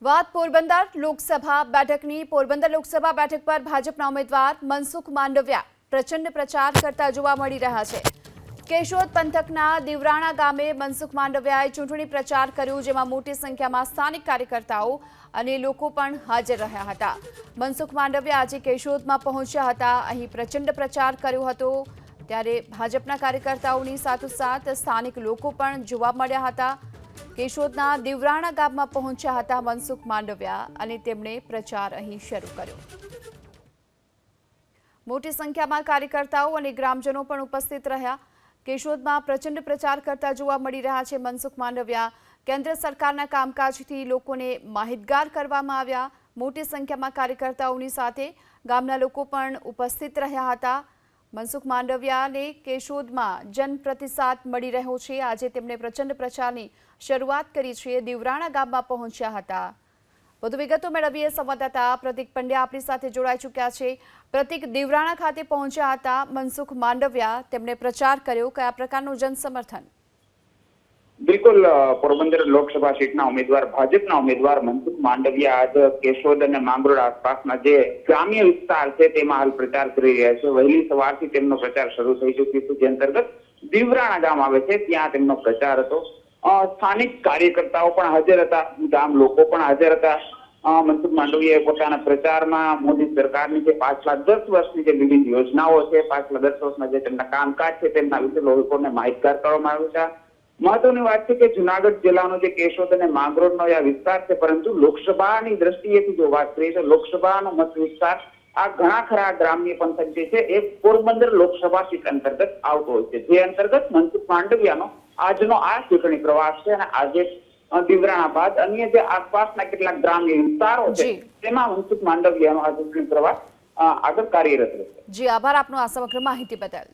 વાત પોરબંદર લોકસભા બેઠકની પોરબંદર લોકસભા બેઠક પર ભાજપના ઉમેદવાર મનસુખ માંડવિયા પ્રચંડ પ્રચાર કરતા જોવા મળી રહ્યા છે। કેશોદ પંથકના દીવરાણા ગામે મનસુખ માંડવિયાએ ચૂંટણી પ્રચાર કર્યો, જેમાં મોટી સંખ્યામાં સ્થાનિક કાર્યકર્તાઓ અને લોકો પણ હાજર રહ્યા હતા। મનસુખ માંડવિયા આજે કેશોદમાં પહોંચ્યા હતા, અહીં પ્રચંડ પ્રચાર કર્યો હતો। ત્યારે ભાજપના કાર્યકર્તાઓની સાથોસાથ સ્થાનિક લોકો પણ જોવા મળ્યા હતા। કેશોદના દીવરાણા ગામમાં પહોંચ્યા હતા મનસુખ માંડવિયા અને તેમણે પ્રચાર અહીં શરૂ કર્યો। મોટી સંખ્યામાં કાર્યકર્તાઓ અને ગ્રામજનો પણ ઉપસ્થિત રહ્યા। કેશોદમાં પ્રચંડ પ્રચાર કરતા જોવા મળી રહ્યા છે મનસુખ માંડવિયા। કેન્દ્ર સરકારના કામકાજથી લોકોને માહિતગાર કરવામાં આવ્યા। મોટી સંખ્યામાં કાર્યકર્તાઓની સાથે ગામના લોકો પણ ઉપસ્થિત રહ્યા હતા। મનસુખ માંડવિયાને કેશોદમાં જનપ્રતિસાદ મળી રહ્યો છે। આજે તેમણે પ્રચંડ પ્રચારની શરૂઆત કરી છે। દીવરાણા ગામમાં પહોંચ્યા હતા। વધુ વિગતો મેળવીએ સંવાદદાતા પ્રતિક પંડ્યા આપણી સાથે જોડાઈ ચૂક્યા છે। પ્રતિક, દીવરાણા ખાતે પહોંચ્યા હતા મનસુખ માંડવિયા, તેમણે પ્રચાર કર્યો, કયા પ્રકારનું જનસમર્થન? બિલકુલ, પોરબંદર લોકસભા સીટના ઉમેદવાર ભાજપના ઉમેદવાર મનસુખ માંડવિયા આજે કેશોદ અને માંગરોળ આસપાસના જે ગ્રામ્ય વિસ્તાર છે તેમાં હાલ પ્રચાર કરી રહ્યા છે। વહેલી સવારથી તેમનો પ્રચાર શરૂ થઈ ચૂક્યો છે, જે અંતર્ગત દીવરાણા ગામ આવે છે ત્યાં તેમનો પ્રચાર હતો। સ્થાનિક કાર્યકર્તાઓ પણ હાજર હતા, ગામ લોકો પણ હાજર હતા। મનસુખ માંડવિયાએ પોતાના પ્રચારમાં મોદી સરકારની જે પાછલા 10 વર્ષની જે વિવિધ યોજનાઓ છે, પાછલા 10 વર્ષના જે તેમના કામકાજ છે તેમના વિશે લોકોને માહિતગાર કરવામાં આવ્યું છે। મહત્વની વાત છે કે જુનાગઢ જિલ્લાનો જે કેશોદ અને માંગરોળનો આ વિસ્તાર છે, પરંતુ લોકસભાની દ્રષ્ટિએથી જો વાત કરીએ તો લોકસભાનો મત વિસ્તાર આ ઘણા ખરા ગ્રામ્ય પંથક જે છે એ પોરબંદર લોકસભા સીટ અંતર્ગત આવતો હોય છે, જે અંતર્ગત મનસુખ માંડવિયાનો આજનો આ ચૂંટણી પ્રવાસ છે। અને આજે દીવરાણા બાદ અન્ય જે આસપાસના કેટલાક ગ્રામ્ય વિસ્તારો છે તેમાં મનસુખ માંડવિયાનો આ ચૂંટણી પ્રવાસ આગળ કાર્યરત રહેશે। જી, આભાર આપનો આ સમગ્ર માહિતી બદલ।